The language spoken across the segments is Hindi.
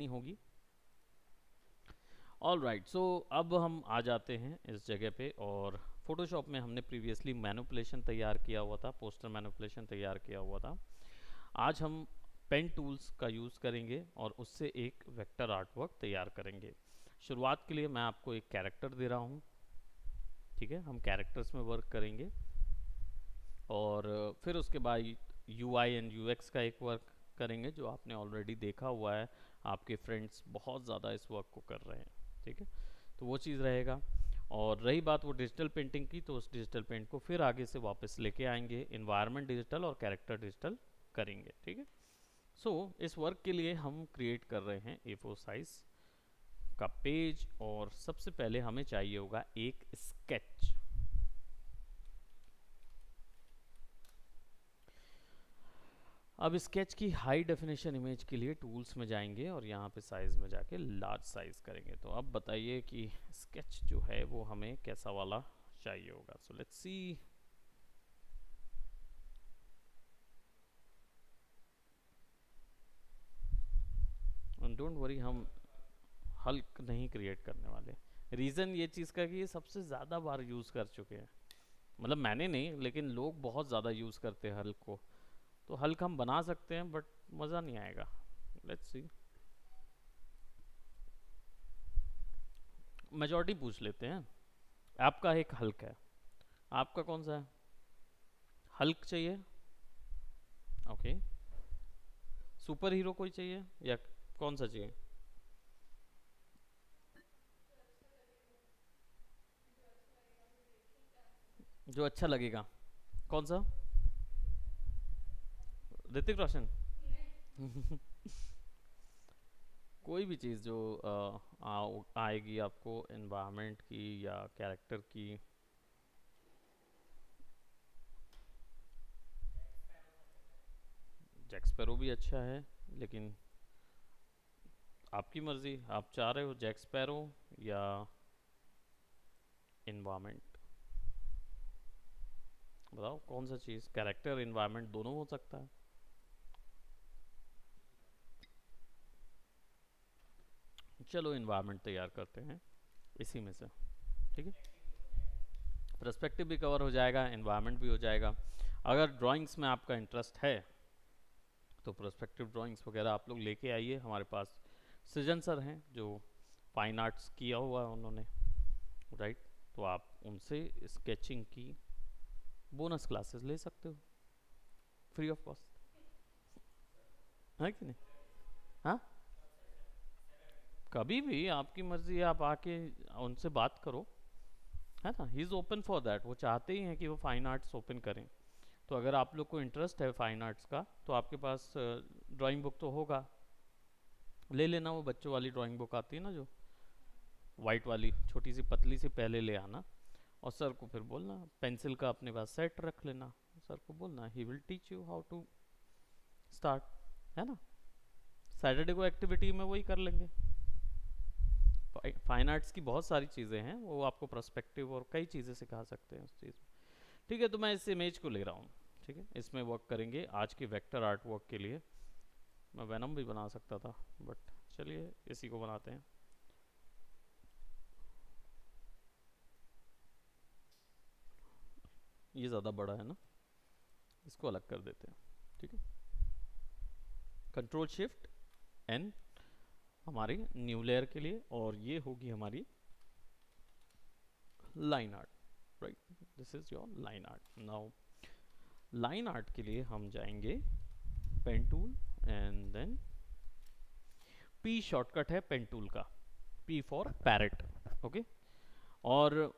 नहीं होगी। ऑल राइट, सो अब हम आ जाते हैं इस जगह पे। और फोटोशॉप में हमने प्रीवियसली मैनिपुलेशन तैयार किया हुआ था, पोस्टर मैनिपुलेशन तैयार किया हुआ था। आज हम पेन टूल्स का यूज़ करेंगे और उससे एक वेक्टर आर्टवर्क तैयार करेंगे। शुरुआत के लिए मैं आपको एक कैरेक्टर दे रहा हूँ, ठीक है। हम कैरेक्टर्स में वर्क करेंगे और फिर उसके बाद you I and you x का एक वर्क करेंगे जो आपने ऑलरेडी देखा हुआ है। आपके फ्रेंड्स बहुत ज़्यादा इस वर्क को कर रहे हैं, ठीक है। तो वो चीज़ रहेगा। और रही बात वो डिजिटल पेंटिंग की, तो उस डिजिटल पेंट को फिर आगे से वापस लेके आएंगे, इन्वायरमेंट डिजिटल और कैरेक्टर डिजिटल करेंगे, ठीक है। सो इस वर्क के लिए हम क्रिएट कर रहे हैं A4 साइज का पेज। और सबसे पहले हमें चाहिए होगा एक स्केच। अब स्केच की हाई डेफिनेशन इमेज के लिए टूल्स में जाएंगे और यहाँ पे साइज में जाके लार्ज साइज करेंगे। तो अब बताइए कि स्केच जो है वो हमें कैसा वाला चाहिए होगा। So let's see. Don't worry, हम हल्क नहीं क्रिएट करने वाले। रीज़न ये चीज़ का कि ये सबसे ज़्यादा बार यूज़ कर चुके हैं। मतलब मैंने नहीं, लेकिन लोग बहुत ज़्यादा यूज़ करते हैं हल्क को। तो हल्क हम बना सकते हैं बट मज़ा नहीं आएगा। Let's see. मेजॉरिटी पूछ लेते हैं। आपका एक हल्क है, आपका कौन सा है? हल्क चाहिए, ओके। सुपर हीरो कोई चाहिए या कौन सा चाहिए? जो अच्छा लगेगा। कौन सा? ऋतिक रोशन? कोई भी चीज़ जो आएगी आपको एनवायरनमेंट की या कैरेक्टर की। जैक स्पैरो भी अच्छा है, लेकिन आपकी मर्जी। आप चाह रहे हो जैक स्पैरो या इन्वायरमेंट? बताओ कौन सा चीज़, कैरेक्टर इन्वायरमेंट दोनों हो सकता है। चलो इन्वायरमेंट तैयार करते हैं इसी में से, ठीक है। पर्सपेक्टिव भी कवर हो जाएगा, इन्वायरमेंट भी हो जाएगा। अगर ड्राइंग्स में आपका इंटरेस्ट है तो पर्सपेक्टिव ड्राइंग्स वगैरह आप लोग लेके आइए। हमारे पास सृजन सर हैं जो फाइन आर्ट्स किया हुआ है उन्होंने, राइट। तो आप उनसे स्केचिंग की बोनस क्लासेस ले सकते हो फ्री ऑफ कॉस्ट, है कि नहीं? हाँ, कभी भी आपकी मर्जी है, आप आके उनसे बात करो, है ना। He is open for that, वो चाहते ही हैं कि वो फाइन आर्ट्स ओपन करें। तो अगर आप लोग को इंटरेस्ट है फाइन आर्ट्स का तो आपके पास ड्राइंग बुक तो होगा, ले लेना। वो बच्चों वाली ड्राइंग बुक आती है ना, जो वाइट वाली छोटी सी पतली सी, पहले ले आना। और सर को फिर बोलना पेंसिल का अपने पास सेट रख लेना। सर को बोलना he will teach you how to start, है ना। सैटरडे को एक्टिविटी में वही कर लेंगे। फाइन आर्ट्स की बहुत सारी चीज़ें हैं, वो आपको पर्सपेक्टिव और कई चीज़ें सिखा सकते हैं उस चीज़ में, ठीक है। तो मैं इस इमेज को ले रहा हूँ, ठीक है। इसमें वर्क करेंगे आज के वेक्टर आर्ट वर्क के लिए। मैं वेनम भी बना सकता था बट चलिए इसी को बनाते हैं। ये ज़्यादा बड़ा है ना, इसको अलग कर देते हैं, ठीक है। कंट्रोल शिफ्ट एन हमारी न्यू लेयर के लिए, और ये होगी हमारी line art, right. This is your line art. Now line art के लिए हम जाएंगे pen tool and then P shortcut है पेन टूल का, पी फॉर पैरेट, ओके। और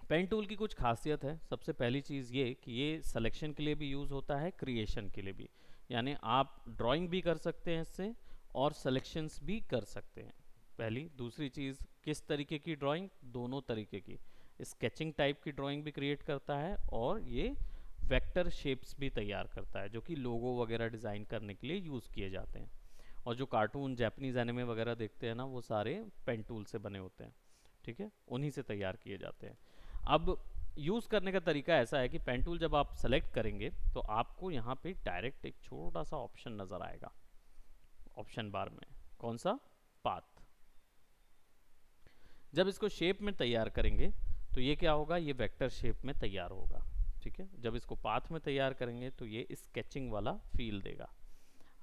पेन टूल की कुछ खासियत है। सबसे पहली चीज़ ये कि ये सिलेक्शन के लिए भी यूज़ होता है, क्रिएशन के लिए भी। यानी आप ड्राइंग भी कर सकते हैं इससे और सिलेक्शंस भी कर सकते हैं, पहली। दूसरी चीज़, किस तरीके की ड्राइंग? दोनों तरीके की। स्केचिंग टाइप की ड्राइंग भी क्रिएट करता है और ये वेक्टर शेप्स भी तैयार करता है जो कि लोगो वगैरह डिज़ाइन करने के लिए यूज़ किए जाते हैं। और जो कार्टून जापानीज एनिमे वगैरह देखते हैं ना, वो सारे पेन टूल से बने होते हैं, ठीक है। उन्हीं से तैयार किए जाते हैं। अब यूज़ करने का तरीका ऐसा है कि पेन टूल जब आप सेलेक्ट करेंगे तो आपको यहाँ पे डायरेक्ट एक छोटा सा ऑप्शन नज़र आएगा ऑप्शन बार में। कौन सा? पाथ। जब इसको शेप में तैयार करेंगे तो ये क्या होगा, ये वेक्टर शेप में तैयार होगा। ठीक है, जब इसको पाथ में तैयार करेंगे तो ये स्केचिंग वाला फील देगा।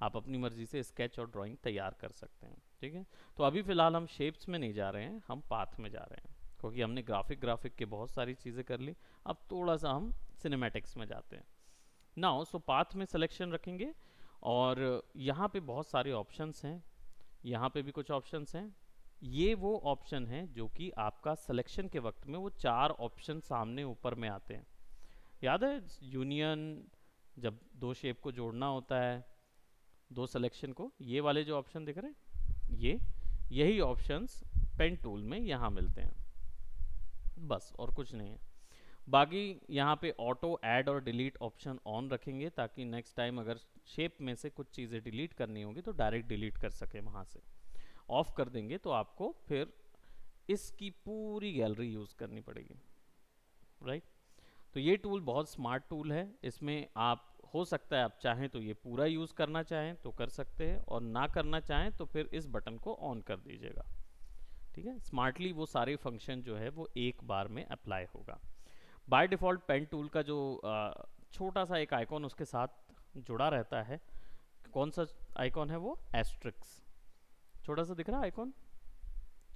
आप अपनी मर्जी से स्केच और ड्राइंग तैयार कर सकते हैं। ठीक है, तो अभी फिलहाल हम शेप्स में नहीं जा रहे हैं, हम पाथ में जा रहे हैं, क्योंकि हमने ग्राफिक के बहुत सारी चीज़ें कर ली। अब थोड़ा सा हम सिनेमैटिक्स में जाते हैं। नाउ सो पाथ में सिलेक्शन रखेंगे और यहाँ पे बहुत सारे ऑप्शंस हैं, यहाँ पे भी कुछ ऑप्शंस हैं। ये वो ऑप्शन है जो कि आपका सिलेक्शन के वक्त में वो 4 ऑप्शन सामने ऊपर में आते हैं। याद है यूनियन, जब दो शेप को जोड़ना होता है, दो सिलेक्शन को, ये वाले जो ऑप्शन दिख रहे हैं, यही ऑप्शंस पेन टूल में यहाँ मिलते हैं, बस और कुछ नहीं है। बाकी यहाँ पे ऑटो ऐड और डिलीट ऑप्शन ऑन रखेंगे ताकि नेक्स्ट टाइम अगर शेप में से कुछ चीज़ें डिलीट करनी होगी तो डायरेक्ट डिलीट कर सके वहाँ से। ऑफ कर देंगे तो आपको फिर इसकी पूरी गैलरी यूज़ करनी पड़ेगी, राइट। तो ये टूल बहुत स्मार्ट टूल है। इसमें आप हो सकता है आप चाहें तो ये पूरा यूज़ करना चाहें तो कर सकते हैं, और ना करना चाहें तो फिर इस बटन को ऑन कर दीजिएगा। ठीक है, स्मार्टली वो सारे फंक्शन जो है वो एक बार में अप्लाई होगा। बाय डिफ़ॉल्ट पेन टूल का जो छोटा सा एक आइकॉन उसके साथ जुड़ा रहता है, कौन सा आइकॉन है वो? एस्ट्रिक्स। छोटा सा दिख रहा है आइकॉन,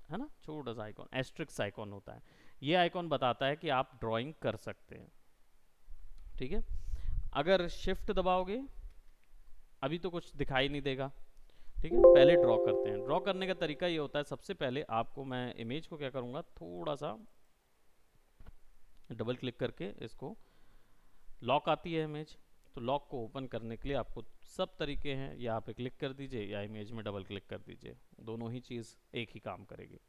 है ना, छोटा सा आइकॉन, एस्ट्रिक्स आइकॉन होता है। ये आइकॉन बताता है कि आप ड्राइंग कर सकते हैं। ठीक है, अगर शिफ्ट दबाओगे अभी तो कुछ दिखाई नहीं देगा। ठीक है, पहले ड्रॉ करते हैं। ड्रॉ करने का तरीका ये होता है, सबसे पहले आपको मैं इमेज को क्या करूँगा, थोड़ा सा डबल क्लिक करके इसको, लॉक आती है इमेज, तो लॉक को ओपन करने के लिए आपको सब तरीके हैं, यहाँ पे क्लिक कर दीजिए या इमेज में डबल क्लिक कर दीजिए, दोनों ही चीज़ एक ही काम करेगी।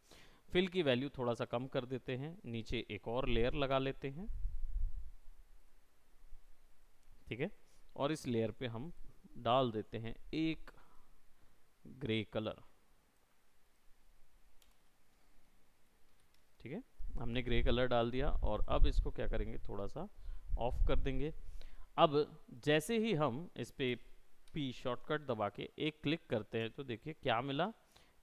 फिल की वैल्यू थोड़ा सा कम कर देते हैं, नीचे एक और लेयर लगा लेते हैं। ठीक है, और इस लेयर पे हम डाल देते हैं एक ग्रे कलर। ठीक है, हमने ग्रे कलर डाल दिया और अब इसको क्या करेंगे, थोड़ा सा ऑफ कर देंगे। अब जैसे ही हम इस पे पी शॉर्टकट दबा के एक क्लिक करते हैं तो देखिए क्या मिला,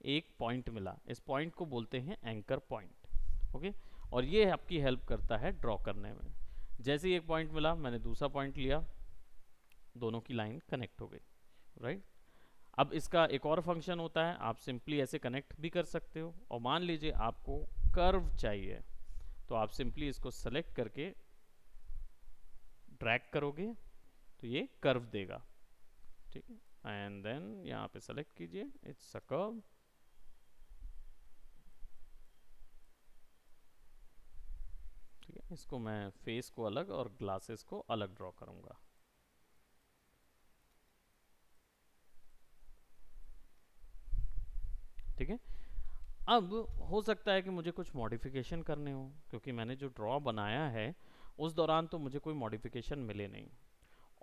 एक पॉइंट मिला। इस पॉइंट को बोलते हैं एंकर पॉइंट। ओके, और ये आपकी हेल्प करता है ड्रॉ करने में। जैसे ही एक पॉइंट मिला, मैंने दूसरा पॉइंट लिया, दोनों की लाइन कनेक्ट हो गई, राइट। अब इसका एक और फंक्शन होता है, आप सिंपली ऐसे कनेक्ट भी कर सकते हो। और मान लीजिए आपको कर्व चाहिए तो आप सिंपली इसको सेलेक्ट करके ड्रैग करोगे तो ये कर्व देगा। ठीक है, एंड देन यहाँ पे सेलेक्ट कीजिए, इट्स अ कर्व। ठीक है, इसको मैं फेस को अलग और ग्लासेस को अलग ड्रॉ करूंगा। ठीक है, अब हो सकता है कि मुझे कुछ मॉडिफिकेशन करने हो, क्योंकि मैंने जो ड्रॉ बनाया है उस दौरान तो मुझे कोई मॉडिफिकेशन मिले नहीं।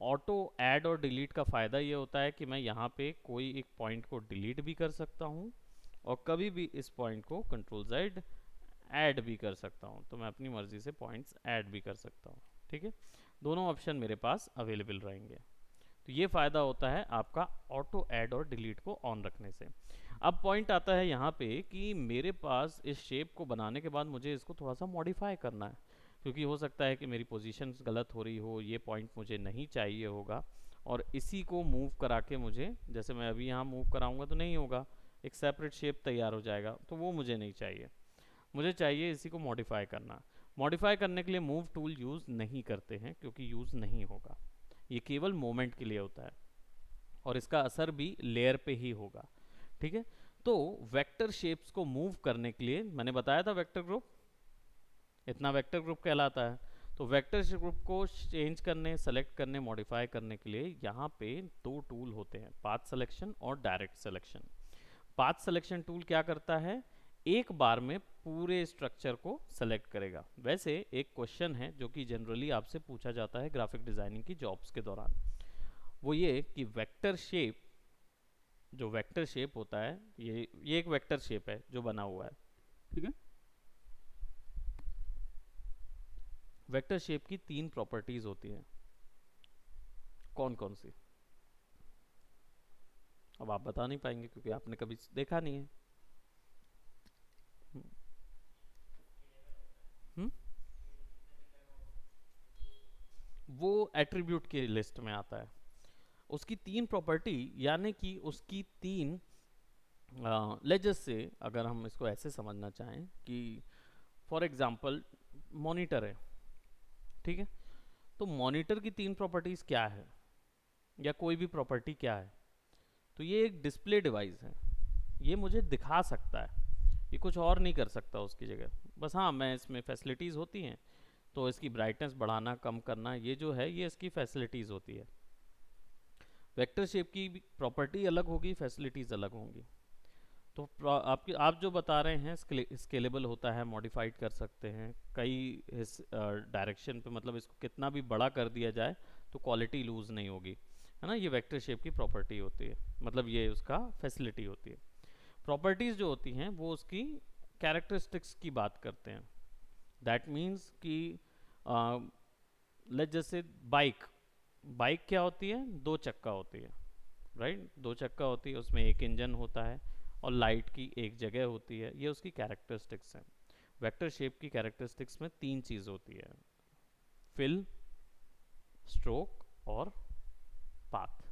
ऑटो ऐड और डिलीट का फ़ायदा ये होता है कि मैं यहाँ पे कोई एक पॉइंट को डिलीट भी कर सकता हूँ और कभी भी इस पॉइंट को कंट्रोल Z ऐड भी कर सकता हूँ, तो मैं अपनी मर्ज़ी से पॉइंट्स ऐड भी कर सकता हूँ। ठीक है, दोनों ऑप्शन मेरे पास अवेलेबल रहेंगे। तो ये फ़ायदा होता है आपका ऑटो ऐड और डिलीट को ऑन रखने से। अब पॉइंट आता है यहाँ पे कि मेरे पास इस शेप को बनाने के बाद मुझे इसको थोड़ा सा मॉडिफाई करना है, क्योंकि हो सकता है कि मेरी पोजीशन गलत हो रही हो, ये पॉइंट मुझे नहीं चाहिए होगा, और इसी को मूव करा के मुझे, जैसे मैं अभी यहाँ मूव कराऊंगा तो नहीं होगा, एक सेपरेट शेप तैयार हो जाएगा, तो वो मुझे नहीं चाहिए। मुझे चाहिए इसी को मॉडिफाई करना। मॉडिफाई करने के लिए मूव टूल यूज़ नहीं करते हैं, क्योंकि यूज़ नहीं होगा, ये केवल मोमेंट के लिए होता है और इसका असर भी लेयर पे ही होगा। ठीक है, तो वेक्टर शेप्स को मूव करने के लिए मैंने बताया था वेक्टर ग्रुप, इतना वेक्टर ग्रुप कहलाता है। तो वेक्टर ग्रुप को चेंज करने, सेलेक्ट करने, मॉडिफाई करने के लिए यहाँ पे दो टूल होते हैं, पाथ सिलेक्शन और direct selection. Path selection tool क्या करता है, एक बार में पूरे स्ट्रक्चर को सेलेक्ट करेगा। वैसे एक क्वेश्चन है जो कि जनरली आपसे पूछा जाता है ग्राफिक डिजाइनिंग की जॉब्स के दौरान, वो ये कि वेक्टर शेप, जो वेक्टर शेप होता है, ये एक वेक्टर शेप है जो बना हुआ है। ठीक है, वेक्टर शेप की 3 प्रॉपर्टीज होती हैं, कौन कौन सी? अब आप बता नहीं पाएंगे क्योंकि आपने कभी देखा नहीं है। हम्म, हम्म? वो एट्रीब्यूट की लिस्ट में आता है। उसकी तीन प्रॉपर्टी, यानी कि उसकी तीन, लेट्स जस्ट से, अगर हम इसको ऐसे समझना चाहें कि फॉर एग्जांपल मॉनिटर है, ठीक है, तो मॉनिटर की तीन प्रॉपर्टीज क्या है, या कोई भी प्रॉपर्टी क्या है, तो ये एक डिस्प्ले डिवाइस है, ये मुझे दिखा सकता है, ये कुछ और नहीं कर सकता उसकी जगह। बस हाँ, मैं इसमें फैसिलिटीज़ होती हैं, तो इसकी ब्राइटनेस बढ़ाना कम करना, ये जो है ये इसकी फैसिलिटीज़ होती है। वेक्टर शेप की प्रॉपर्टी अलग होगी, फैसिलिटीज़ अलग होंगी। तो आपकी आप जो बता रहे हैं स्केलेबल होता है, मॉडिफाइड कर सकते हैं कई इस डायरेक्शन पे, मतलब इसको कितना भी बड़ा कर दिया जाए तो क्वालिटी लूज नहीं होगी, है ना, ये वेक्टर शेप की प्रॉपर्टी होती है, मतलब ये उसका फैसिलिटी होती है। प्रॉपर्टीज जो होती हैं वो उसकी कैरेक्टरिस्टिक्स की बात करते हैं। दैट मीन्स कि लेट जैसे बाइक, बाइक क्या होती है, दो चक्का होती है, राइट, दो चक्का होती है, उसमें एक इंजन होता है और लाइट की एक जगह होती है, ये उसकी कैरेक्टरिस्टिक्स हैं। वेक्टर शेप की कैरेक्टरिस्टिक्स में तीन चीज होती है, फिल, स्ट्रोक और पाथ।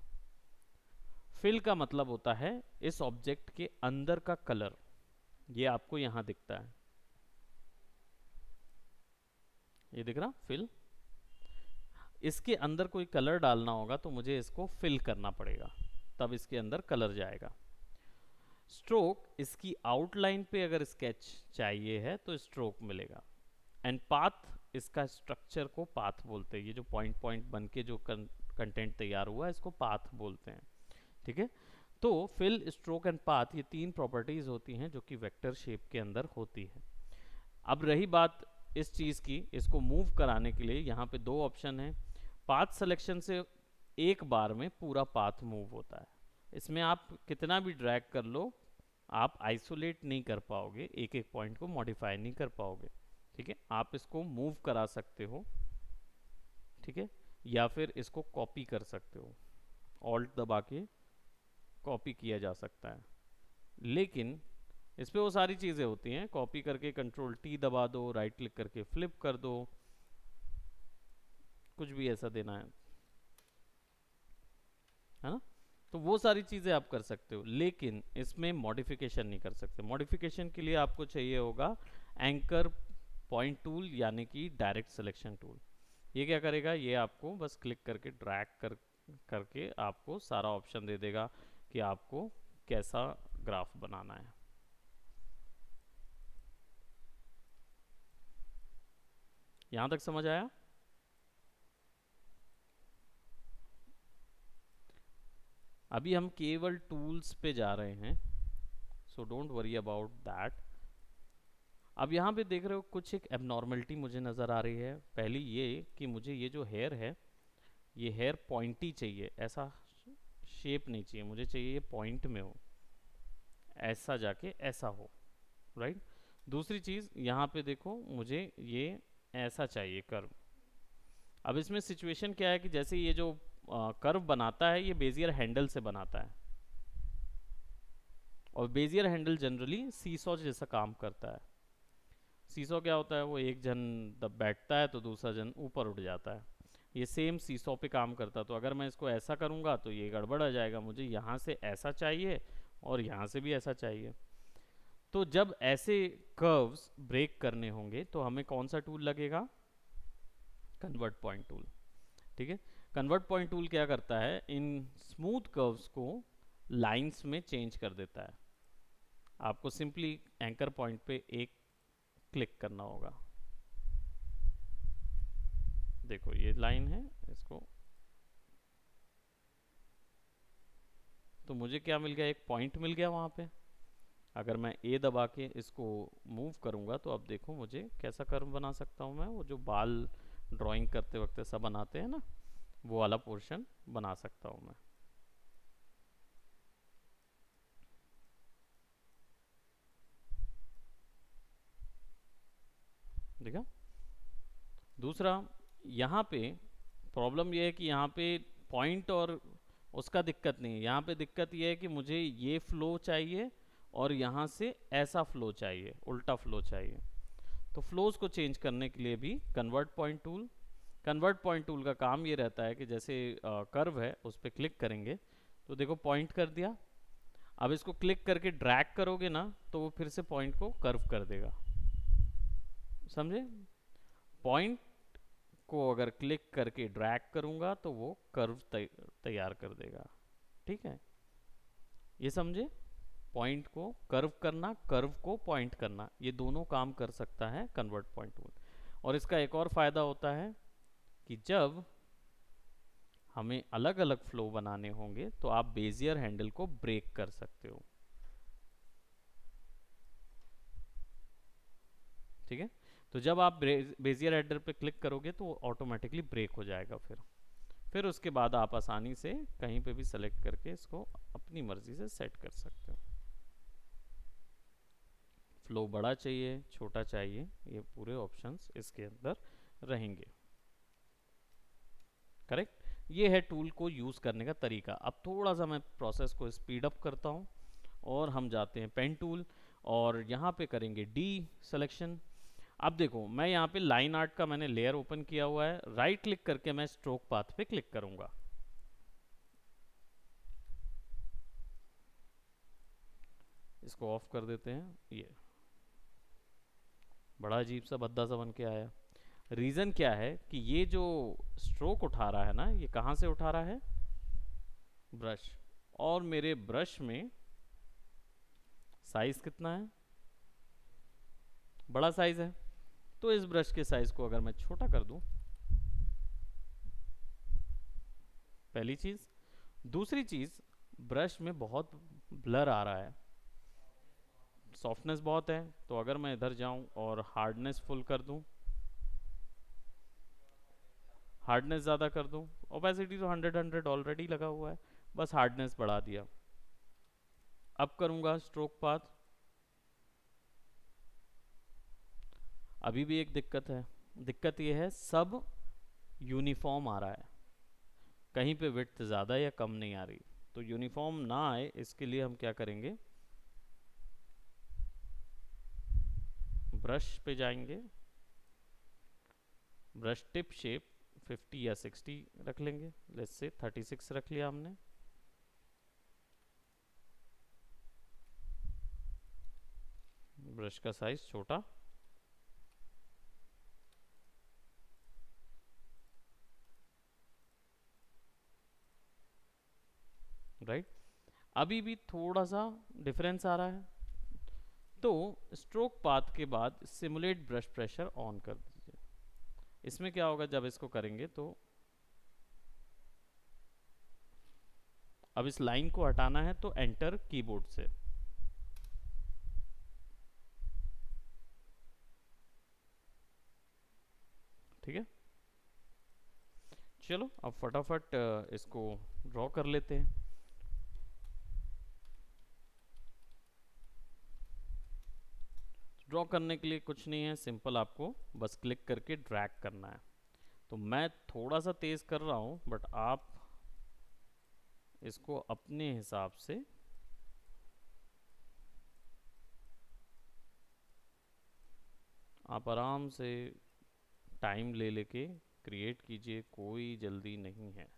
फिल का मतलब होता है इस ऑब्जेक्ट के अंदर का कलर, ये आपको यहां दिखता है, ये दिख रहा फिल, इसके अंदर कोई कलर डालना होगा तो मुझे इसको फिल करना पड़ेगा, तब इसके अंदर कलर जाएगा। स्ट्रोक, इसकी आउटलाइन पे अगर स्केच चाहिए है तो स्ट्रोक मिलेगा। एंड पाथ, इसका स्ट्रक्चर को पाथ बोलते हैं, ये जो पॉइंट पॉइंट बन के जो कंटेंट तैयार हुआ है इसको पाथ बोलते हैं, ठीक है। तो फिल, स्ट्रोक एंड पाथ, ये तीन प्रॉपर्टीज होती हैं जो कि वेक्टर शेप के अंदर होती है। अब रही बात इस चीज की, इसको मूव कराने के लिए यहाँ पे दो ऑप्शन है। पाथ सिलेक्शन से एक बार में पूरा पाथ मूव होता है, इसमें आप कितना भी ड्रैग कर लो आप आइसोलेट नहीं कर पाओगे, एक एक पॉइंट को मॉडिफाई नहीं कर पाओगे, ठीक है। आप इसको मूव करा सकते हो, ठीक है, या फिर इसको कॉपी कर सकते हो, ऑल्ट दबा के कॉपी किया जा सकता है। लेकिन इस पे वो सारी चीज़ें होती हैं, कॉपी करके कंट्रोल टी दबा दो, राइट क्लिक करके फ्लिप कर दो, कुछ भी ऐसा देना है ना, तो वो सारी चीज़ें आप कर सकते हो, लेकिन इसमें मॉडिफिकेशन नहीं कर सकते। मॉडिफिकेशन के लिए आपको चाहिए होगा एंकर पॉइंट टूल, यानी कि डायरेक्ट सिलेक्शन टूल। ये क्या करेगा, ये आपको बस क्लिक करके ड्रैग करके आपको सारा ऑप्शन दे देगा कि आपको कैसा ग्राफ बनाना है। यहां तक समझ आया? अभी हम केवल टूल्स पे जा रहे हैं, so don't worry about that. अब यहाँ पे देख रहे हो कुछ एक एबनॉर्मलिटी मुझे नज़र आ रही है। पहली ये कि मुझे ये जो हेयर है, ये हेयर पॉइंटी चाहिए, ऐसा शेप नहीं चाहिए, मुझे चाहिए ये पॉइंट में हो, ऐसा जाके ऐसा हो, राइट। दूसरी चीज़ यहाँ पे देखो, मुझे ये ऐसा चाहिए कर्व। अब इसमें सिचुएशन क्या है कि जैसे ये जो कर्व बनाता है ये बेजियर हैंडल से बनाता है, और बेजियर हैंडल जनरली सीसॉ जैसा काम करता है। सीसॉ क्या होता है, वो एक जन दब बैठता है तो दूसरा जन ऊपर उठ जाता है, ये सेम सीसॉ पे काम करता है। तो अगर मैं इसको ऐसा करूँगा तो ये गड़बड़ आ जाएगा, मुझे यहाँ से ऐसा चाहिए और यहाँ से भी ऐसा चाहिए। तो जब ऐसे कर्व्स ब्रेक करने होंगे तो हमें कौन सा टूल लगेगा, कन्वर्ट पॉइंट टूल, ठीक है। कन्वर्ट पॉइंट टूल क्या करता है, इन स्मूथ कर्व्स को लाइंस में चेंज कर देता है। आपको सिंपली एंकर पॉइंट पे एक क्लिक करना होगा, देखो ये लाइन है, इसको, तो मुझे क्या मिल गया, एक पॉइंट मिल गया वहां पे। अगर मैं ए दबा के इसको मूव करूंगा तो अब देखो मुझे कैसा कर्व बना सकता हूँ मैं, वो जो बाल ड्राइंग करते वक्त ऐसा बनाते हैं ना, वो वाला पोर्शन बना सकता हूँ मैं। देखा। दूसरा, यहाँ पे प्रॉब्लम ये है कि यहाँ पे पॉइंट और उसका दिक्कत नहीं है। यहाँ पे दिक्कत ये है कि मुझे ये फ्लो चाहिए और यहाँ से ऐसा फ्लो चाहिए, उल्टा फ्लो चाहिए। तो फ्लोज को चेंज करने के लिए भी कन्वर्ट पॉइंट टूल का काम ये रहता है कि जैसे कर्व है उस पर क्लिक करेंगे तो देखो पॉइंट कर दिया। अब इसको क्लिक करके ड्रैग करोगे ना तो वो फिर से पॉइंट को कर्व कर देगा, समझे? पॉइंट को अगर क्लिक करके ड्रैग करूंगा तो वो कर्व तैयार कर देगा, ठीक है? ये समझे? पॉइंट को कर्व करना, कर्व को पॉइंट करना, ये दोनों काम कर सकता है कन्वर्ट पॉइंट टूल। और इसका एक और फायदा होता है कि जब हमें अलग अलग फ्लो बनाने होंगे तो आप बेजियर हैंडल को ब्रेक कर सकते हो, ठीक है? तो जब आप बेजियर हैंडल पे क्लिक करोगे तो ऑटोमेटिकली ब्रेक हो जाएगा। फिर उसके बाद आप आसानी से कहीं पे भी सेलेक्ट करके इसको अपनी मर्जी से सेट कर सकते हो। फ्लो बड़ा चाहिए, छोटा चाहिए, ये पूरे ऑप्शंस इसके अंदर रहेंगे, करेक्ट? ये है टूल को यूज़ करने का तरीका। अब थोड़ा सा मैं प्रोसेस को स्पीड अप करता हूँ और हम जाते हैं पेन टूल और यहाँ पे करेंगे डी सिलेक्शन। अब देखो मैं यहाँ पे लाइन आर्ट का मैंने लेयर ओपन किया हुआ है, राइट क्लिक करके मैं स्ट्रोक पाथ पे क्लिक करूंगा। इसको ऑफ कर देते हैं, ये बड़ा अजीब सा भद्दा सा बन के आया। रीज़न क्या है कि ये जो स्ट्रोक उठा रहा है ना, ये कहाँ से उठा रहा है? ब्रश। और मेरे ब्रश में साइज कितना है? बड़ा साइज है। तो इस ब्रश के साइज को अगर मैं छोटा कर दूं, पहली चीज। दूसरी चीज, ब्रश में बहुत ब्लर आ रहा है, सॉफ्टनेस बहुत है। तो अगर मैं इधर जाऊं और हार्डनेस फुल कर दूं, हार्डनेस ज़्यादा कर दूं, ओपेसिटी तो 100 ऑलरेडी लगा हुआ है, बस हार्डनेस बढ़ा दिया। अब करूंगा स्ट्रोक पाथ। अभी भी एक दिक्कत है, दिक्कत ये है सब यूनिफॉर्म आ रहा है, कहीं पे विड्थ ज़्यादा या कम नहीं आ रही। तो यूनिफॉर्म ना आए इसके लिए हम क्या करेंगे, ब्रश पे जाएंगे, ब्रश टिप शेप 50 या 60 रख लेंगे, लेट्स से 36 रख लिया हमने। ब्रश का साइज छोटा, राइट? अभी भी थोड़ा सा डिफरेंस आ रहा है, तो स्ट्रोक पाथ के बाद सिमुलेट ब्रश प्रेशर ऑन कर दीजिए। इसमें क्या होगा जब इसको करेंगे तो अब इस लाइन को हटाना है तो एंटर कीबोर्ड से। ठीक है, चलो अब फटाफट इसको ड्रॉ कर लेते हैं। ड्रॉ करने के लिए कुछ नहीं है, सिंपल आपको बस क्लिक करके ड्रैग करना है। तो मैं थोड़ा सा तेज कर रहा हूं, बट आप इसको अपने हिसाब से आप आराम से टाइम ले लेके क्रिएट कीजिए, कोई जल्दी नहीं है।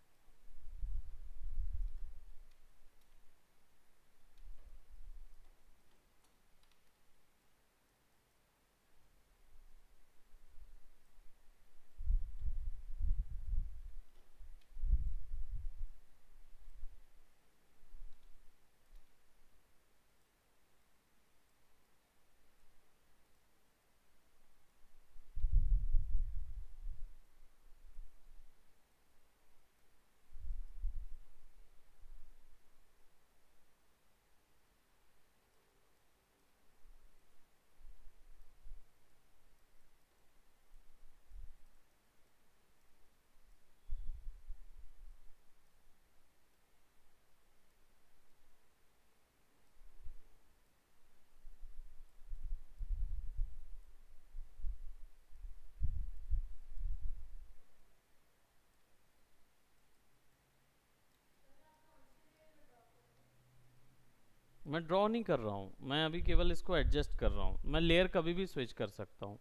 मैं ड्रॉ नहीं कर रहा हूँ, मैं अभी केवल इसको एडजस्ट कर रहा हूँ। मैं लेयर कभी भी स्विच कर सकता हूँ,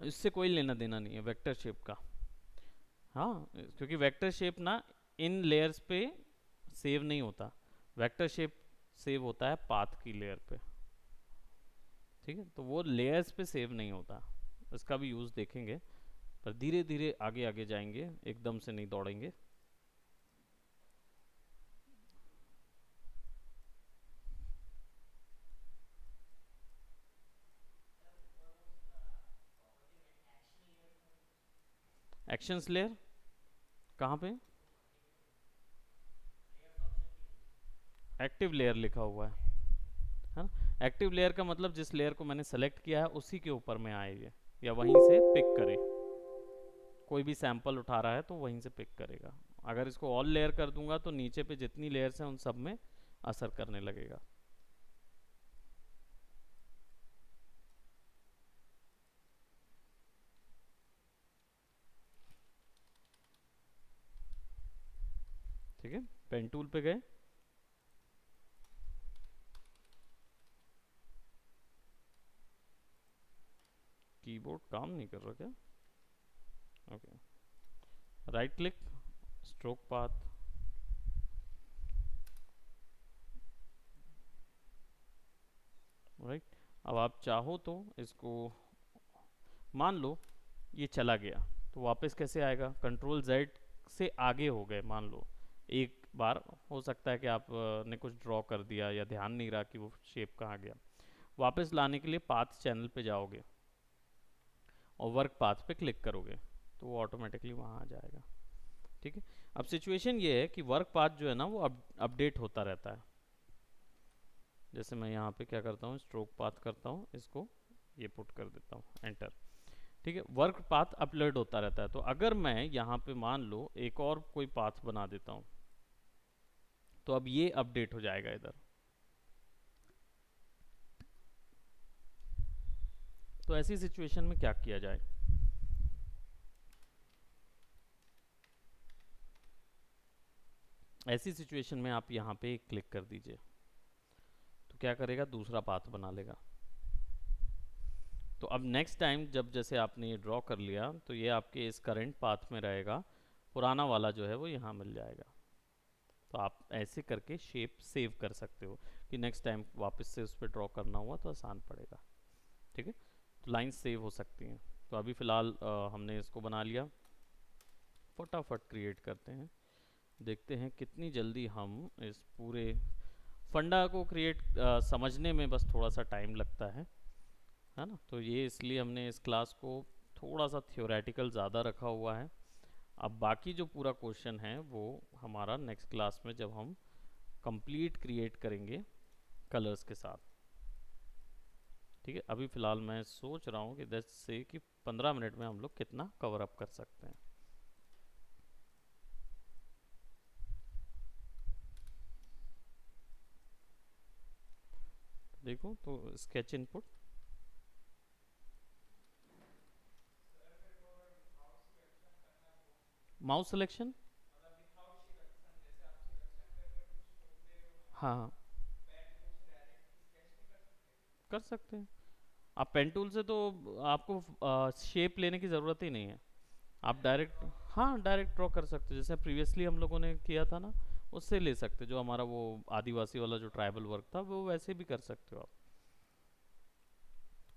इससे कोई लेना देना नहीं है वेक्टर शेप का। हाँ, क्योंकि वेक्टर शेप ना इन लेयर्स पे सेव नहीं होता, वेक्टर शेप सेव होता है पाथ की लेयर पे। ठीक है, तो वो लेयर्स पे सेव नहीं होता, इसका भी यूज़ देखेंगे, पर धीरे धीरे आगे आगे जाएंगे, एकदम से नहीं दौड़ेंगे। एक्शंस लेयर कहाँ पे? एक्टिव लेयर लिखा हुआ है ना। एक्टिव लेयर का मतलब जिस लेयर को मैंने सेलेक्ट किया है उसी के ऊपर में आए ये, या वहीं से पिक करे। कोई भी सैंपल उठा रहा है तो वहीं से पिक करेगा। अगर इसको ऑल लेयर कर दूंगा तो नीचे पे जितनी लेयर्स हैं उन सब में असर करने लगेगा। ठीक है, पेन टूल पे गए, कीबोर्ड काम नहीं कर रहा क्या? Okay, right click, stroke path, right. अब आप चाहो तो इसको, मान लो ये चला गया, तो वापस कैसे आएगा? कंट्रोल जेड से आगे हो गए मान लो, एक बार हो सकता है कि आप ने कुछ ड्रॉ कर दिया या ध्यान नहीं रहा कि वो शेप कहाँ गया। वापस लाने के लिए पाथ चैनल पे जाओगे और वर्क पाथ पे क्लिक करोगे तो वो ऑटोमेटिकली वहाँ आ जाएगा। ठीक है, अब सिचुएशन ये है कि वर्क पाथ जो है ना वो अपडेट होता रहता है। जैसे मैं यहाँ पे क्या करता हूँ, स्ट्रोक पाथ करता हूँ, इसको ये पुट कर देता हूँ, एंटर। ठीक है, वर्क पाथ अपलोड होता रहता है। तो अगर मैं यहाँ पे मान लो एक और कोई पाथ बना देता हूँ तो अब ये अपडेट हो जाएगा इधर। तो ऐसी सिचुएशन में क्या किया जाए? ऐसी सिचुएशन में आप यहाँ पे क्लिक कर दीजिए, तो क्या करेगा, दूसरा पाथ बना लेगा। तो अब नेक्स्ट टाइम जब जैसे आपने ये ड्रॉ कर लिया तो ये आपके इस करंट पाथ में रहेगा, पुराना वाला जो है वो यहाँ मिल जाएगा। तो आप ऐसे करके शेप सेव कर सकते हो कि नेक्स्ट टाइम वापस से उस पर ड्रॉ करना हुआ तो आसान पड़ेगा। ठीक है, तो लाइंस सेव हो सकती हैं। तो अभी फ़िलहाल हमने इसको बना लिया, फटाफट क्रिएट करते हैं, देखते हैं कितनी जल्दी हम इस पूरे फंडा को क्रिएट समझने में बस थोड़ा सा टाइम लगता है ना। तो ये इसलिए हमने इस क्लास को थोड़ा सा थियोरेटिकल ज़्यादा रखा हुआ है। अब बाकी जो पूरा क्वेश्चन है वो हमारा नेक्स्ट क्लास में जब हम कंप्लीट क्रिएट करेंगे कलर्स के साथ। ठीक है, अभी फ़िलहाल मैं सोच रहा हूँ कि 10 से कि 15 मिनट में हम लोग कितना कवर अप कर सकते हैं। देखो तो स्केच इनपुट, माउस सिलेक्शन, हाँ हाँ कर सकते हैं। आप पेन टूल से तो आपको शेप लेने की ज़रूरत ही नहीं है, आप डायरेक्ट, हाँ डायरेक्ट ड्रॉ कर सकते हो, जैसे प्रीवियसली हम लोगों ने किया था ना, उससे ले सकते, जो हमारा वो आदिवासी वाला जो ट्राइबल वर्क था वो वैसे भी कर सकते हो आप।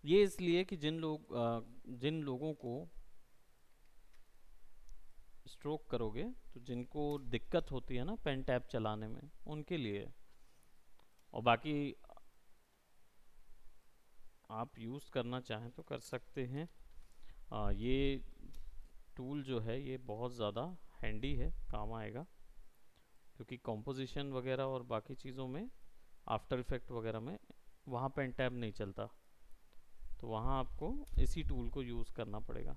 ये इसलिए कि जिन लोगों को स्ट्रोक करोगे तो जिनको दिक्कत होती है ना पेन टैब चलाने में, उनके लिए। और बाकी आप यूज़ करना चाहें तो कर सकते हैं। ये टूल जो है ये बहुत ज़्यादा हैंडी है, काम आएगा, क्योंकि कॉम्पोजिशन वगैरह और बाकी चीज़ों में, आफ्टर इफेक्ट वगैरह में वहाँ पेन टैब नहीं चलता, तो वहाँ आपको इसी टूल को यूज़ करना पड़ेगा।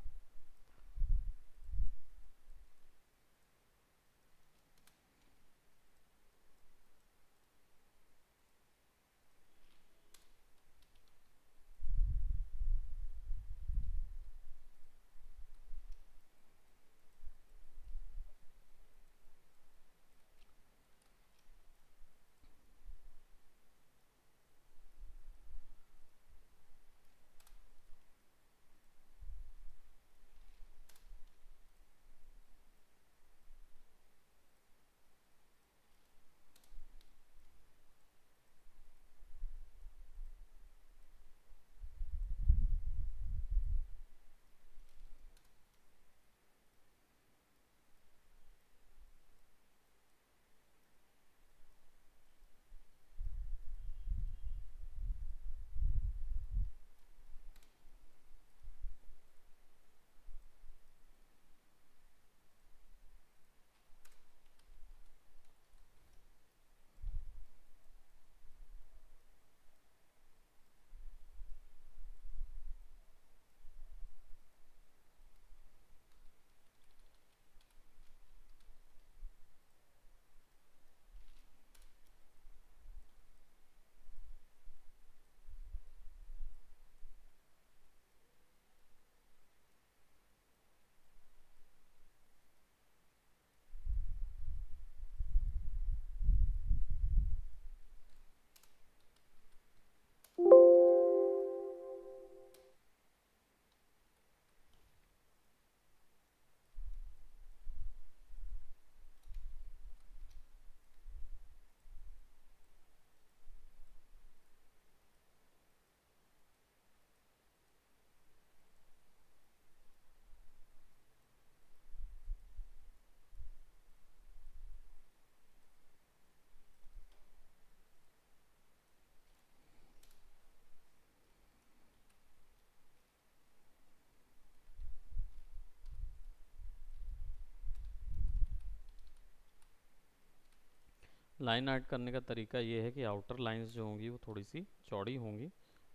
लाइन आर्ट करने का तरीका ये है कि आउटर लाइंस जो होंगी वो थोड़ी सी चौड़ी होंगी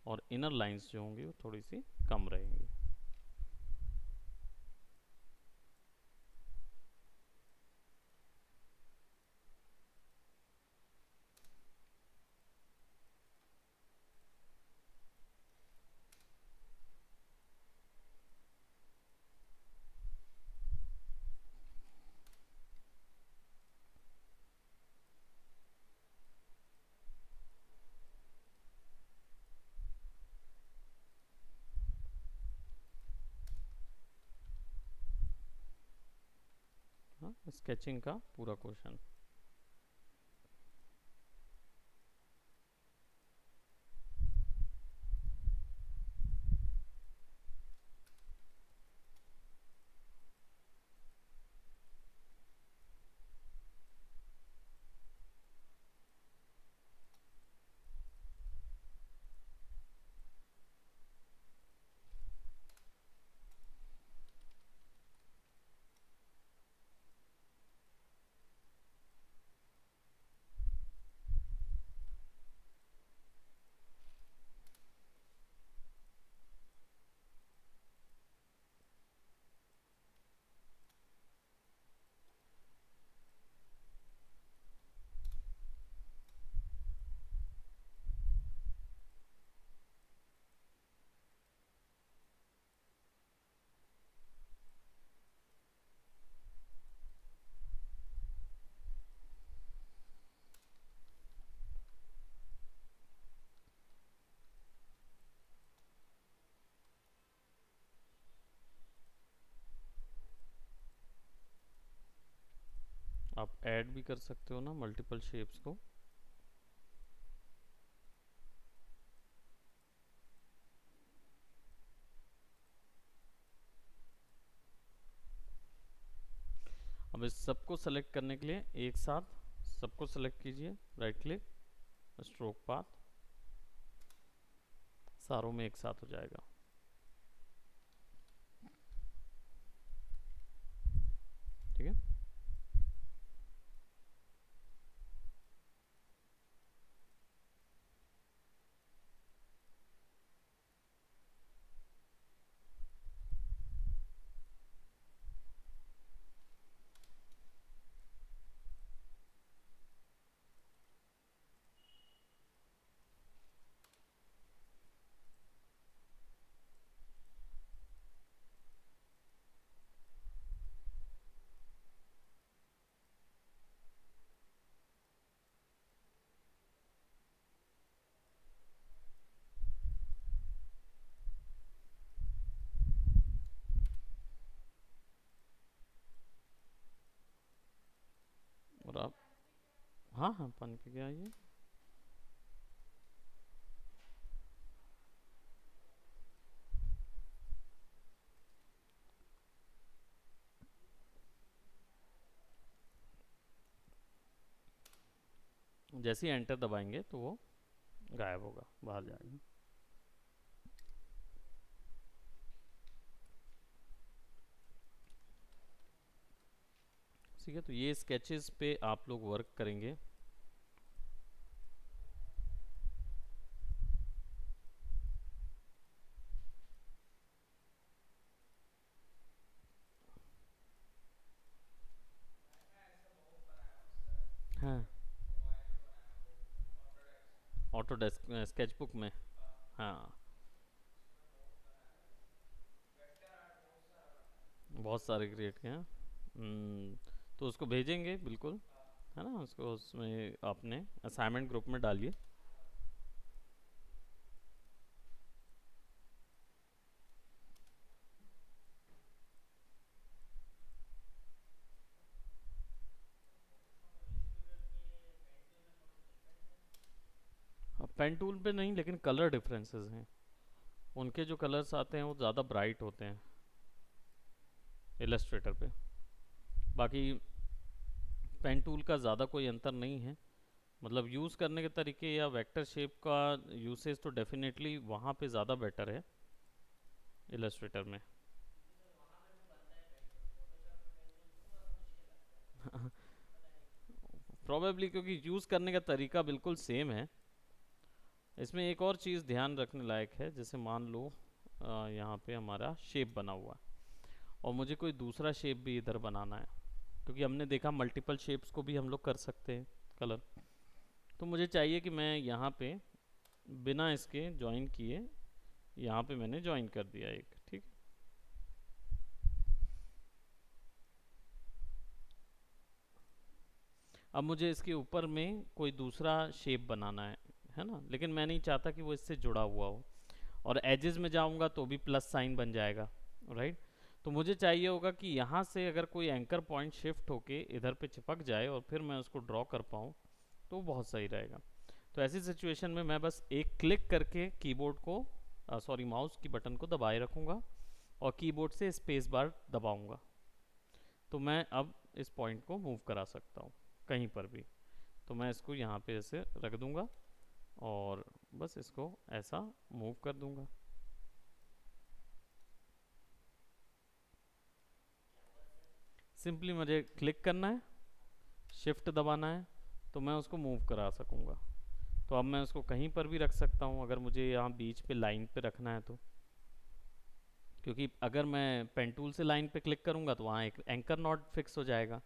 और इनर लाइंस जो होंगी वो थोड़ी सी कम रहेंगी। हाँ, स्केचिंग का पूरा क्वेश्चन। आप ऐड भी कर सकते हो ना मल्टीपल शेप्स को। अब इस सबको सेलेक्ट करने के लिए एक साथ सबको सेलेक्ट कीजिए, राइट क्लिक, स्ट्रोक पाथ, सारों में एक साथ हो जाएगा। ठीक है। और आप, हाँ हाँ, पानी पी के आइए। जैसे ही एंटर दबाएंगे तो वो गायब होगा, बाहर जाएगा। ठीक है, तो ये स्केचेस पे आप लोग वर्क करेंगे। हाँ, ऑटो डेस्क स्केचबुक में। हाँ, बहुत सारे क्रिएट किए हैं। तो उसको भेजेंगे बिल्कुल, है ना, उसको उसमें आपने असाइनमेंट ग्रुप में डालिए। पेन टूल पे नहीं, लेकिन कलर डिफरेंसेस हैं। उनके जो कलर्स आते हैं वो ज़्यादा ब्राइट होते हैं इलस्ट्रेटर पे। बाकी पेन टूल का ज़्यादा कोई अंतर नहीं है, मतलब यूज़ करने के तरीके या वेक्टर शेप का यूसेज तो डेफिनेटली वहाँ पे ज़्यादा बेटर है इलस्ट्रेटर में। प्रोबेबली क्योंकि यूज़ करने का तरीका बिल्कुल सेम है। इसमें एक और चीज़ ध्यान रखने लायक है, जैसे मान लो यहाँ पे हमारा शेप बना हुआ है और मुझे कोई दूसरा शेप भी इधर बनाना है, क्योंकि हमने देखा मल्टीपल शेप्स को भी हम लोग कर सकते हैं कलर। तो मुझे चाहिए कि मैं यहाँ पे बिना इसके ज्वाइन किए यहाँ पे मैंने ज्वाइन कर दिया एक, ठीक। अब मुझे इसके ऊपर में कोई दूसरा शेप बनाना है ना, लेकिन मैं नहीं चाहता कि वो इससे जुड़ा हुआ हो, और एजेस में जाऊंगा तो भी प्लस साइन बन जाएगा, राइट। तो मुझे चाहिए होगा कि यहाँ से अगर कोई एंकर पॉइंट शिफ्ट होके इधर पे चिपक जाए और फिर मैं उसको ड्रॉ कर पाऊँ तो बहुत सही रहेगा। तो ऐसी सिचुएशन में मैं बस एक क्लिक करके कीबोर्ड को सॉरी माउस की बटन को दबाए रखूँगा और कीबोर्ड से स्पेस बार दबाऊँगा, तो मैं अब इस पॉइंट को मूव करा सकता हूँ कहीं पर भी। तो मैं इसको यहाँ पे ऐसे रख दूँगा और बस इसको ऐसा मूव कर दूँगा। सिंपली मुझे क्लिक करना है, शिफ्ट दबाना है, तो मैं उसको मूव करा सकूँगा। तो अब मैं उसको कहीं पर भी रख सकता हूँ अगर मुझे यहाँ बीच पे लाइन पे रखना है तो, क्योंकि अगर मैं पेन टूल से लाइन पे क्लिक करूँगा तो वहाँ एक एंकर नॉट फिक्स हो जाएगा,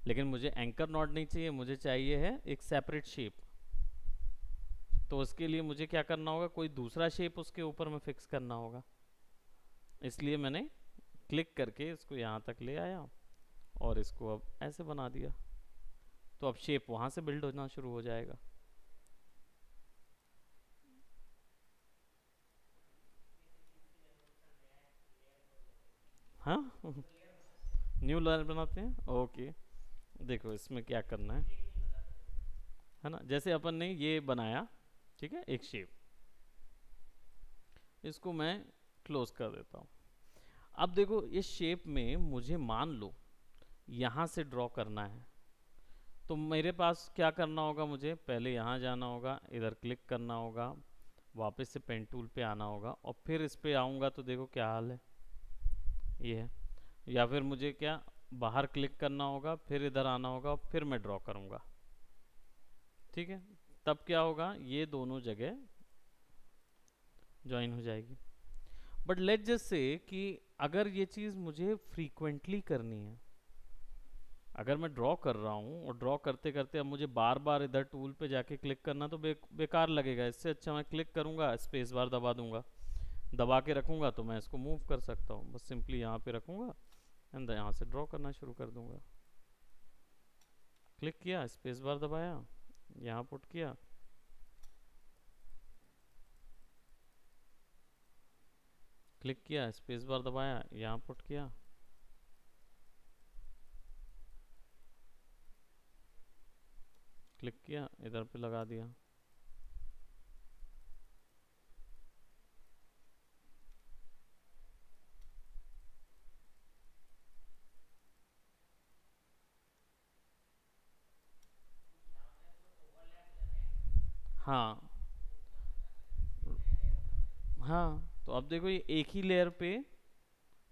लेकिन मुझे एंकर नॉट नहीं चाहिए, मुझे चाहिए है एक सेपरेट शेप। तो उसके लिए मुझे क्या करना होगा, कोई दूसरा शेप उसके ऊपर में फिक्स करना होगा। इसलिए मैंने क्लिक करके इसको यहाँ तक ले आया और इसको अब ऐसे बना दिया, तो अब शेप वहाँ से बिल्ड होना शुरू हो जाएगा। हाँ न्यू लेयर बनाते हैं, ओके। देखो इसमें क्या करना है ना, जैसे अपन ने ये बनाया, ठीक है, एक शेप, इसको मैं क्लोज कर देता हूँ। अब देखो इस शेप में मुझे मान लो यहाँ से ड्रॉ करना है, तो मेरे पास क्या करना होगा, मुझे पहले यहाँ जाना होगा, इधर क्लिक करना होगा, वापस से पेन टूल पे आना होगा और फिर इस पे आऊँगा तो देखो क्या हाल है, ये है। या फिर मुझे क्या बाहर क्लिक करना होगा, फिर इधर आना होगा, फिर मैं ड्रॉ करूँगा, ठीक है। तब क्या होगा, ये दोनों जगह ज्वाइन हो जाएगी। बट लेट जस्ट से कि अगर ये चीज़ मुझे फ्रीक्वेंटली करनी है, अगर मैं ड्रॉ कर रहा हूँ और ड्रॉ करते करते अब मुझे बार बार इधर टूल पे जाके क्लिक करना तो बेकार लगेगा। इससे अच्छा मैं क्लिक करूँगा, स्पेस बार दबा दूंगा, दबा के रखूँगा तो मैं इसको मूव कर सकता हूँ। बस सिंपली यहाँ पे रखूँगा एंड यहाँ से ड्रॉ करना शुरू कर दूंगा। क्लिक किया, स्पेस बार दबाया, यहाँ पुट किया, क्लिक किया, स्पेस बार दबाया, यहाँ पुट किया, क्लिक किया, इधर पे लगा दिया। हाँ हाँ, तो अब देखो ये एक ही लेयर पे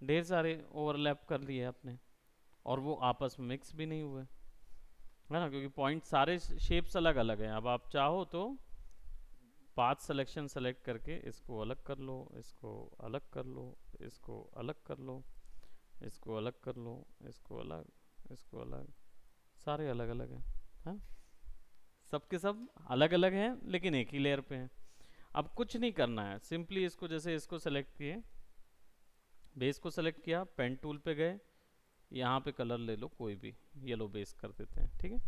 ढेर सारे ओवरलैप कर लिए आपने और वो आपस में मिक्स भी नहीं हुए, है ना, क्योंकि पॉइंट सारे शेप्स अलग अलग हैं। अब आप चाहो तो पाथ सिलेक्शन सेलेक्ट करके इसको अलग कर लो, इसको अलग कर लो, इसको अलग कर लो, इसको अलग कर लो, इसको अलग, इसको अलग, सारे अलग अलग हैं, है? सबके सब अलग अलग हैं लेकिन एक ही लेयर पे हैं। अब कुछ नहीं करना है, सिंपली इसको जैसे इसको सेलेक्ट किए, बेस को सेलेक्ट किया, पेन टूल पे गए, यहाँ पे कलर ले लो कोई भी, येलो बेस कर देते हैं, ठीक है।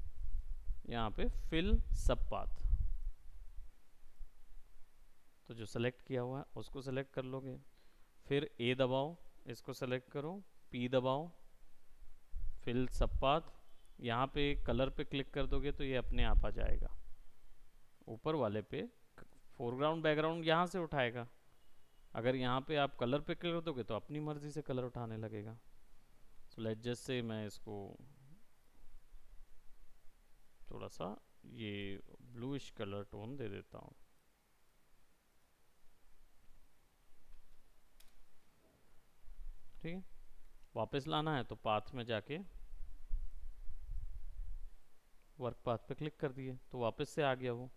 यहाँ पे फिल सब पाथ, तो जो सेलेक्ट किया हुआ है उसको सेलेक्ट कर लोगे, फिर ए दबाओ, इसको सेलेक्ट करो, पी दबाओ, फिल सब पाथ, यहाँ पे कलर पे क्लिक कर दोगे तो ये अपने आप आ जाएगा ऊपर वाले पे। फोरग्राउंड बैकग्राउंड यहाँ से उठाएगा, अगर यहाँ पे आप कलर पे क्लिक कर दोगे तो अपनी मर्जी से कलर उठाने लगेगा। सो लेट जस्ट से मैं इसको थोड़ा सा ये ब्लूइश कलर टोन दे देता हूँ, ठीक है। वापस लाना है तो पाथ में जाके वर्क पाथ पे क्लिक कर दिए तो वापस से आ गया वो,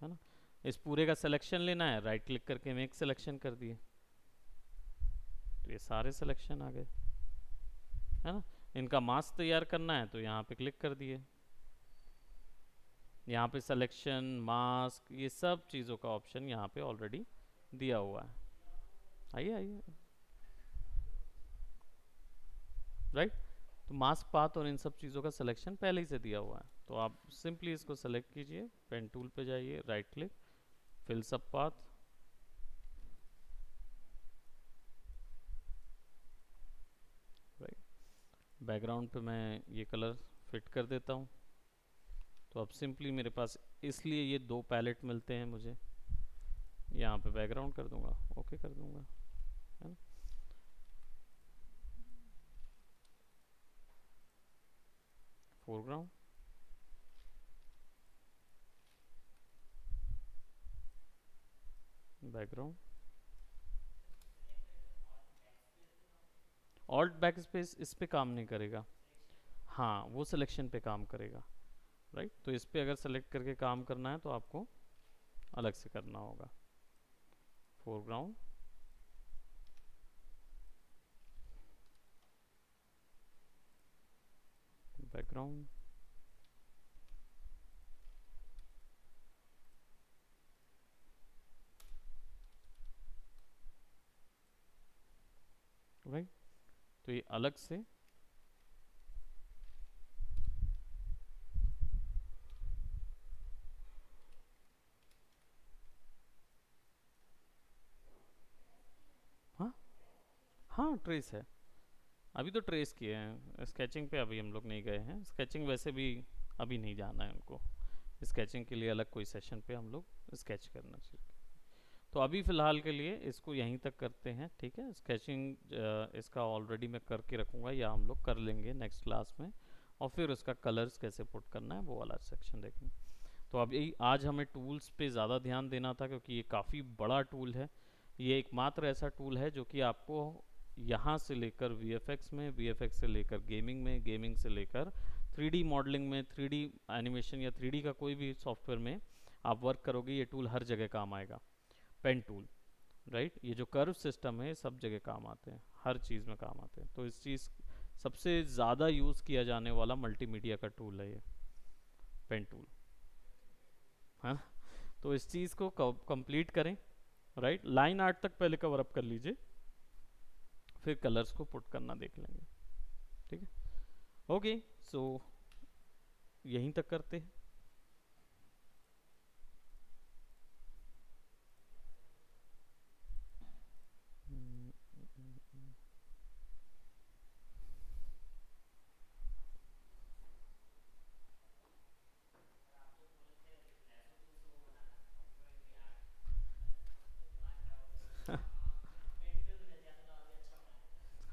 है ना। इस पूरे का सिलेक्शन लेना है, राइट क्लिक करके मेक सिलेक्शन कर दिए तो ये सारे सिलेक्शन आ गए, है ना। इनका मास्क तैयार करना है तो यहाँ पे क्लिक कर दिए, यहाँ पे सिलेक्शन मास्क ये सब चीज़ों का ऑप्शन यहाँ पे ऑलरेडी दिया हुआ है। आइए आइए, राइट। तो मास्क पाथ और इन सब चीज़ों का सिलेक्शन पहले ही से दिया हुआ है, तो आप सिंपली इसको सेलेक्ट कीजिए, पेन टूल पे जाइए, राइट क्लिक, फिल सब पाथ, राइट। बैकग्राउंड पे मैं ये कलर फिट कर देता हूँ, तो अब सिंपली मेरे पास इसलिए ये दो पैलेट मिलते हैं मुझे, यहाँ पे बैकग्राउंड कर दूंगा, ओके कर दूंगा, है ना। Foreground, background, alt back space इस पे काम नहीं करेगा, हाँ वो सिलेक्शन पे काम करेगा, राइट। तो इस पे अगर सेलेक्ट करके काम करना है तो आपको अलग से करना होगा। Foreground, background, right. तो ये अलग से हाँ हाँ ट्रेस है, अभी तो ट्रेस किए हैं, स्केचिंग पे अभी हम लोग नहीं गए हैं, स्केचिंग वैसे भी अभी नहीं जाना है उनको, स्केचिंग के लिए अलग कोई सेशन पे हम लोग स्केच करना चाहिए। तो अभी फ़िलहाल के लिए इसको यहीं तक करते हैं, ठीक है। स्केचिंग इसका ऑलरेडी मैं करके रखूँगा या हम लोग कर लेंगे नेक्स्ट क्लास में, और फिर उसका कलर्स कैसे पुट करना है वो वाला सेक्शन देखेंगे। तो अभी आज हमें टूल्स पे ज़्यादा ध्यान देना था क्योंकि ये काफ़ी बड़ा टूल है, ये एकमात्र ऐसा टूल है जो कि आपको यहाँ से लेकर VFX में, VFX से लेकर गेमिंग में, गेमिंग से लेकर 3D मॉडलिंग में, 3D एनिमेशन या 3D का कोई भी सॉफ्टवेयर में आप वर्क करोगे, ये टूल हर जगह काम आएगा। पेन टूल, राइट, ये जो कर्व सिस्टम है सब जगह काम आते हैं, हर चीज़ में काम आते हैं। तो इस चीज़ सबसे ज़्यादा यूज़ किया जाने वाला मल्टीमीडिया का टूल है ये पेन टूल, है ना। तो इस चीज़ को कंप्लीट करें, राइट। लाइन आर्ट तक पहले कवर अप कर लीजिए, फिर कलर्स को पुट करना देख लेंगे, ठीक है। ओके, सो यहीं तक करते हैं।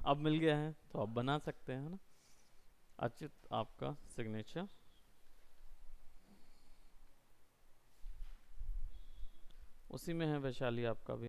अब मिल गया है तो आप बना सकते हैं, है ना। अच्युत आपका सिग्नेचर उसी में है, वैशाली आपका भी।